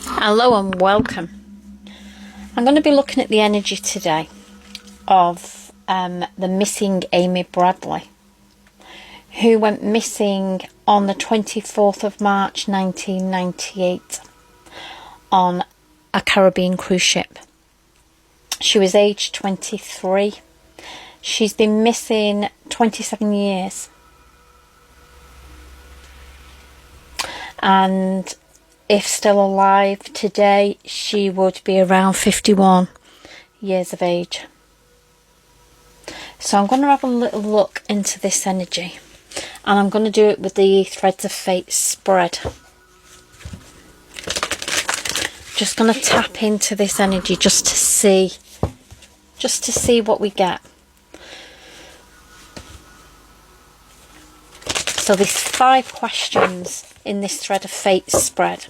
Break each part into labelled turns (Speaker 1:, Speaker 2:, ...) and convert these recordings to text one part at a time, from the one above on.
Speaker 1: Hello and welcome. I'm going to be looking at the energy today of the missing Amy Bradley, who went missing on the 24th of March 1998 on a Caribbean cruise ship. She was aged 23. She's been missing 27 years. And if still alive today, she would be around 51 years of age. So I'm going to have a little look into this energy, and I'm going to do it with the Threads of Fate spread. Just going to tap into this energy just to see what we get. So there's 5 questions in this Thread of Fate spread.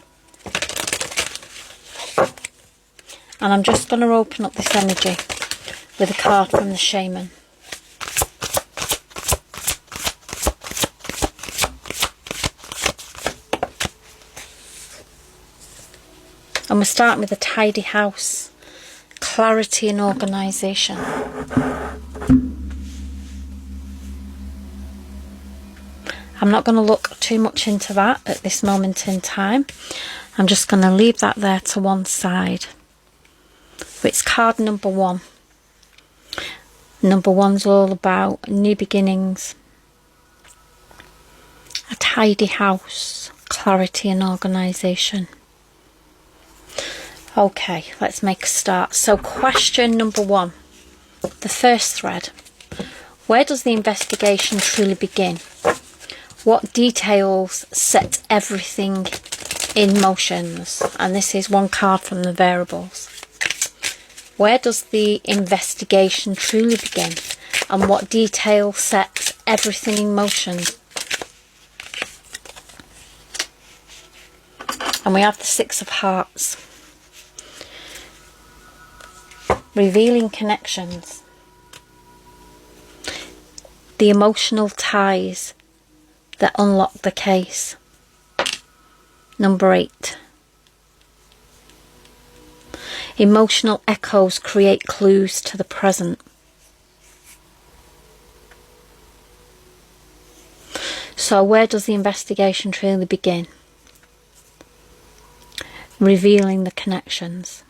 Speaker 1: And I'm just going to open up this energy with a card from the Shaman. And we're starting with a tidy house, clarity and organisation. I'm not going to look too much into that at this moment in time. I'm just going to leave that there to one side. It's card number 1. Number 1's all about new beginnings, a tidy house, clarity and organisation. Okay, let's make a start. So question number 1, the first thread. Where does the investigation truly begin? What details set everything in motions? And this is one card from the variables. Where does the investigation truly begin? And what detail sets everything in motion? And we have the 6 of Hearts. Revealing connections. The emotional ties that unlock the case. Number 8. Emotional echoes create clues to the present. So where does the investigation truly begin? Revealing the connections.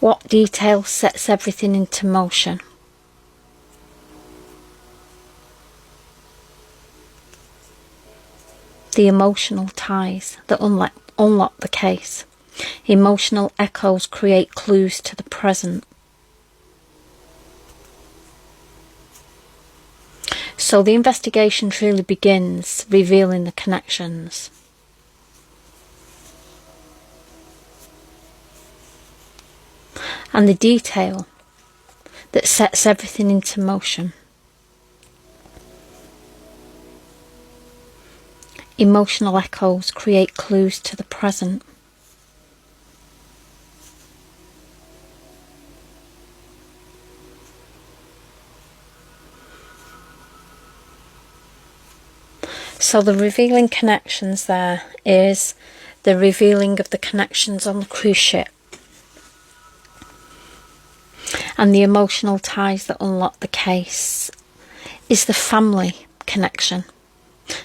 Speaker 1: What detail sets everything into motion? The emotional ties that unlock the case. Emotional echoes create clues to the present. So the investigation truly begins revealing the connections. And the detail that sets everything into motion. Emotional echoes create clues to the present. So the revealing connections there is the revealing of the connections on the cruise ship. And the emotional ties that unlock the case is the family connection.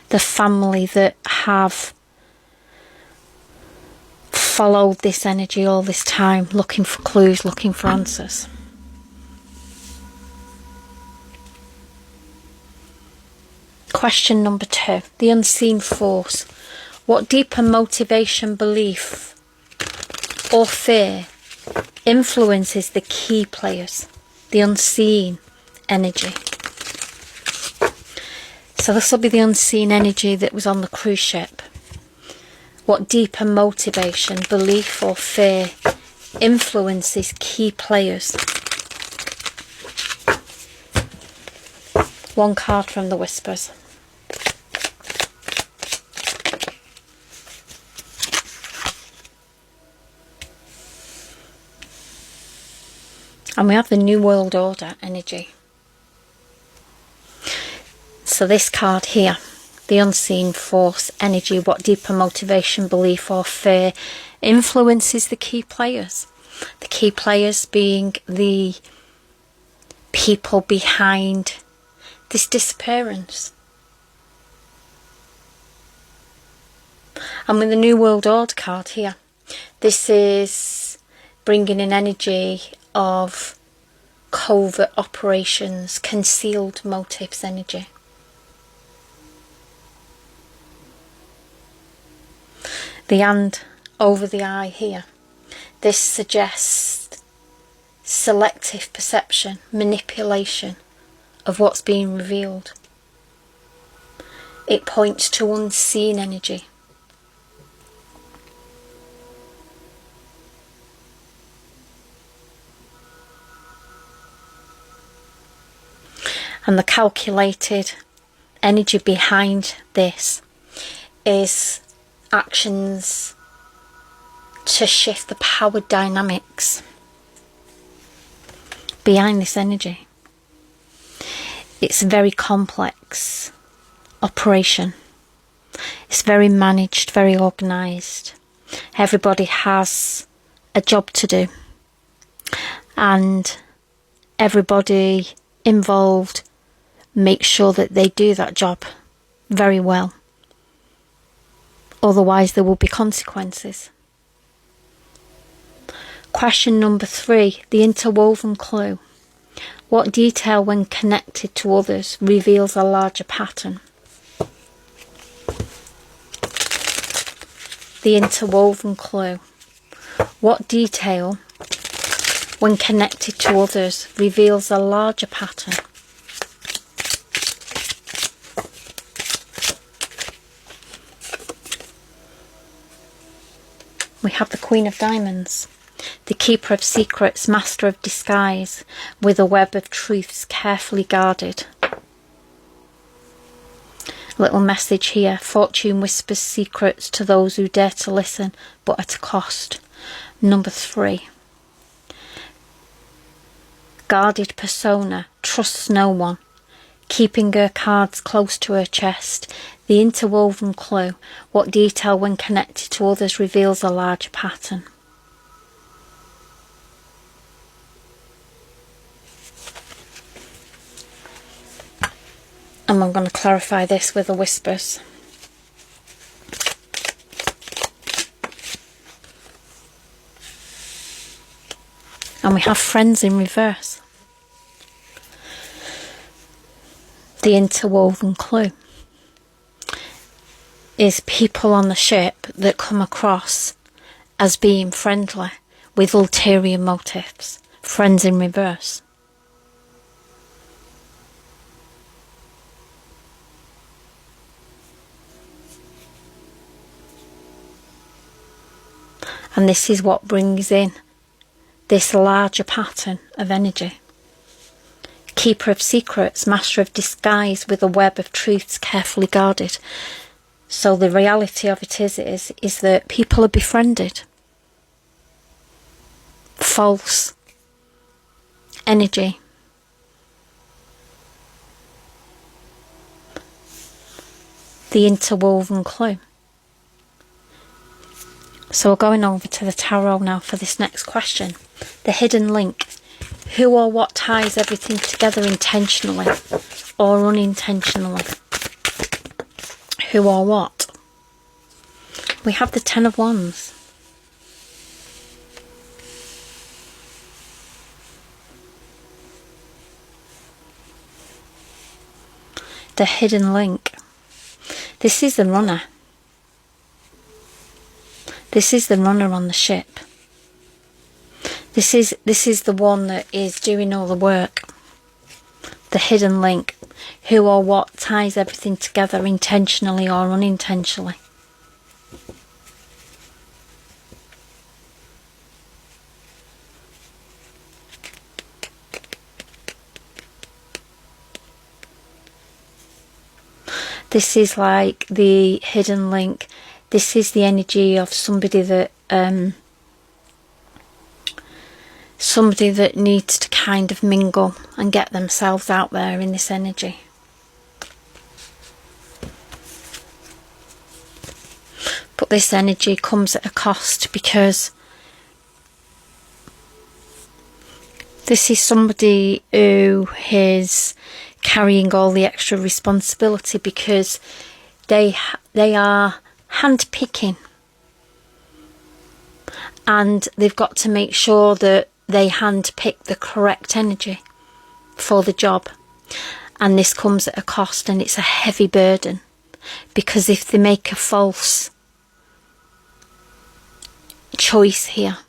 Speaker 1: The family that have followed this energy all this time, looking for clues, looking for answers. Question number 2, the unseen force. What deeper motivation, belief or fear influences the key players, the unseen energy? So this will be the unseen energy that was on the cruise ship. What deeper motivation, belief or fear influences key players? One card from the Whispers. And we have the New World Order energy. So this card here, the the unseen force energy, what deeper motivation, belief or fear influences the key players? The key players being the people behind this disappearance. And with the New World Order card here, this is bringing an energy of covert operations, concealed motives energy. The hand over the eye here. This suggests selective perception, manipulation of what's being revealed. It points to unseen energy. And the calculated energy behind this is actions to shift the power dynamics behind this energy. It's a very complex operation. It's very managed, very organised. Everybody has a job to do, and everybody involved make sure that they do that job very well. Otherwise there will be consequences. Question number 3, the interwoven clue. What detail when connected to others reveals a larger pattern? The interwoven clue. What detail when connected to others reveals a larger pattern? We have the Queen of Diamonds, the Keeper of Secrets, Master of Disguise, with a web of truths carefully guarded. Little message here. Fortune whispers secrets to those who dare to listen, but at a cost. Number 3. Guarded persona, trusts no one, keeping her cards close to her chest. The interwoven clue. What detail when connected to others reveals a larger pattern? And I'm going to clarify this with the whispers. And we have friends in reverse. The interwoven clue is people on the ship that come across as being friendly with ulterior motives. Friends in reverse. And this is what brings in this larger pattern of energy. Keeper of secrets, master of disguise, with a web of truths carefully guarded. So the reality of it is that people are befriended. False energy. The interwoven clue. So we're going over to the tarot now for this next question. The hidden link. Who or what ties everything together intentionally or unintentionally? Who or what? We have the Ten of Wands. The hidden link. This is the runner. This is the runner on the ship. This is the one that is doing all the work. The hidden link. Who or what ties everything together intentionally or unintentionally? This is like the hidden link. This is the energy of somebody that needs to kind of mingle and get themselves out there in this energy. But this energy comes at a cost, because this is somebody who is carrying all the extra responsibility, because they are hand-picking, and they've got to make sure that they hand-pick the correct energy for the job. And this comes at a cost, and it's a heavy burden, because if they make a false choice here,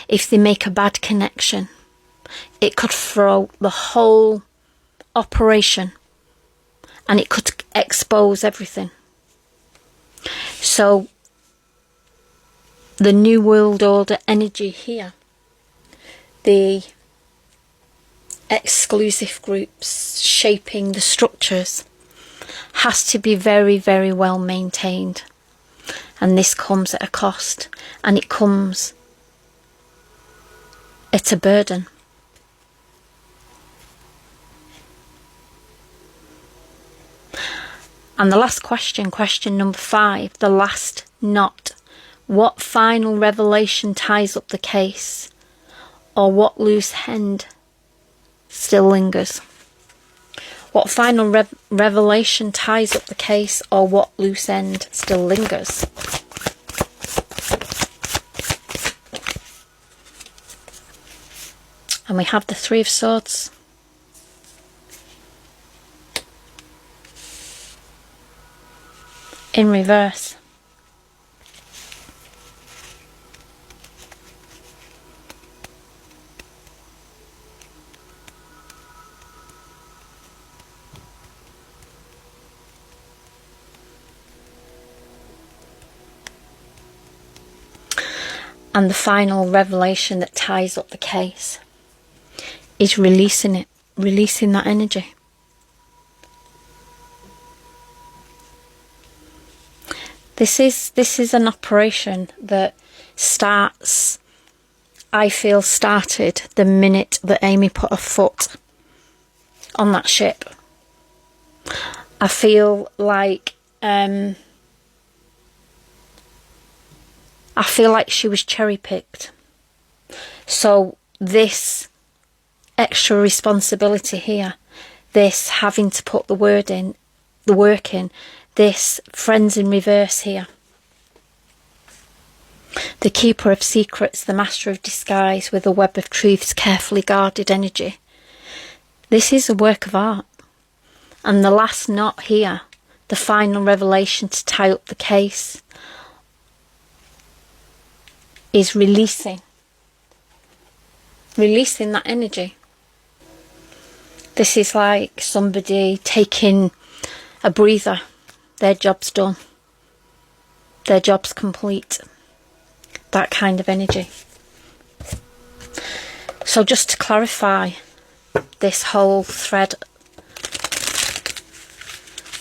Speaker 1: if they make a bad connection, it could throw the whole operation, and it could expose everything. So the New World Order energy here, the exclusive groups shaping the structures, has to be very, very well maintained. And this comes at a cost, and it comes at a burden. And the last question, question number 5, the last knot. What final revelation ties up the case? Or what loose end still lingers? What final revelation ties up the case, or what loose end still lingers? And we have the Three of Swords. In reverse. And the final revelation that ties up the case is releasing it, releasing that energy. This is an operation that starts, I feel, started the minute that Amy put her foot on that ship. I feel like she was cherry-picked. So this extra responsibility here, this having to put the work in, this friends in reverse here, the keeper of secrets, the master of disguise with a web of truths, carefully guarded energy. This is a work of art. And the last knot here, the final revelation to tie up the case, is releasing that energy. This is like somebody taking a breather. Their job's done. Their job's complete. That kind of energy. So just to clarify this whole thread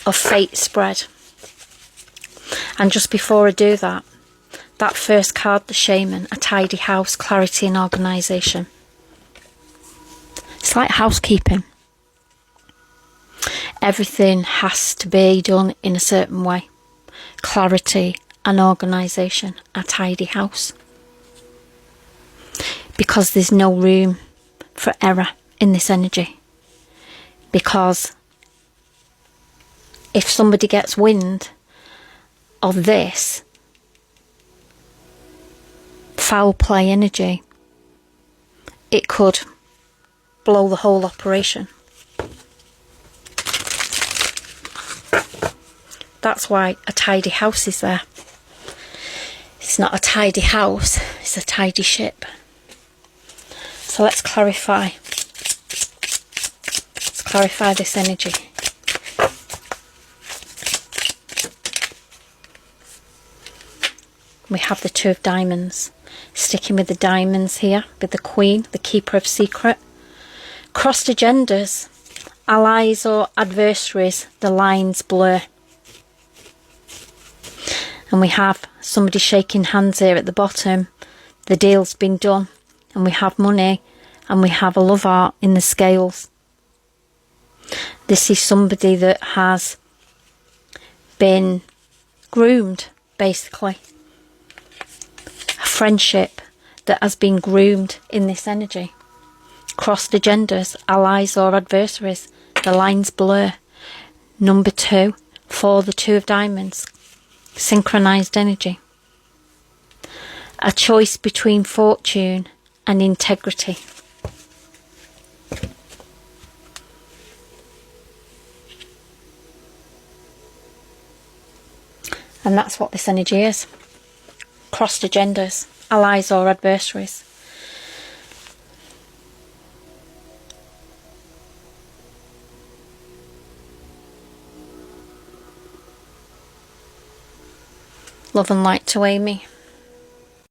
Speaker 1: of fate spread. And just before I do that, that first card, the Shaman, a tidy house, clarity and organisation. It's like housekeeping. Everything has to be done in a certain way. Clarity and organisation, a tidy house. Because there's no room for error in this energy. Because if somebody gets wind of this foul play energy, it could blow the whole operation. That's why a tidy house is there. It's not a tidy house, it's a tidy ship. So let's clarify. Let's clarify this energy. We have the Two of Diamonds. Sticking with the diamonds here, with the Queen, the keeper of secret. Crossed agendas, allies or adversaries, the lines blur. And we have somebody shaking hands here at the bottom. The deal's been done. And we have money, and we have a love art in the scales. This is somebody that has been groomed, basically. friendship that has been groomed in this energy. Crossed agendas, allies or adversaries, the lines blur. Number 2, for the 2 of diamonds, synchronized energy. A choice between fortune and integrity. And that's what this energy is. Crossed agendas, allies or adversaries. Love and light to Amy.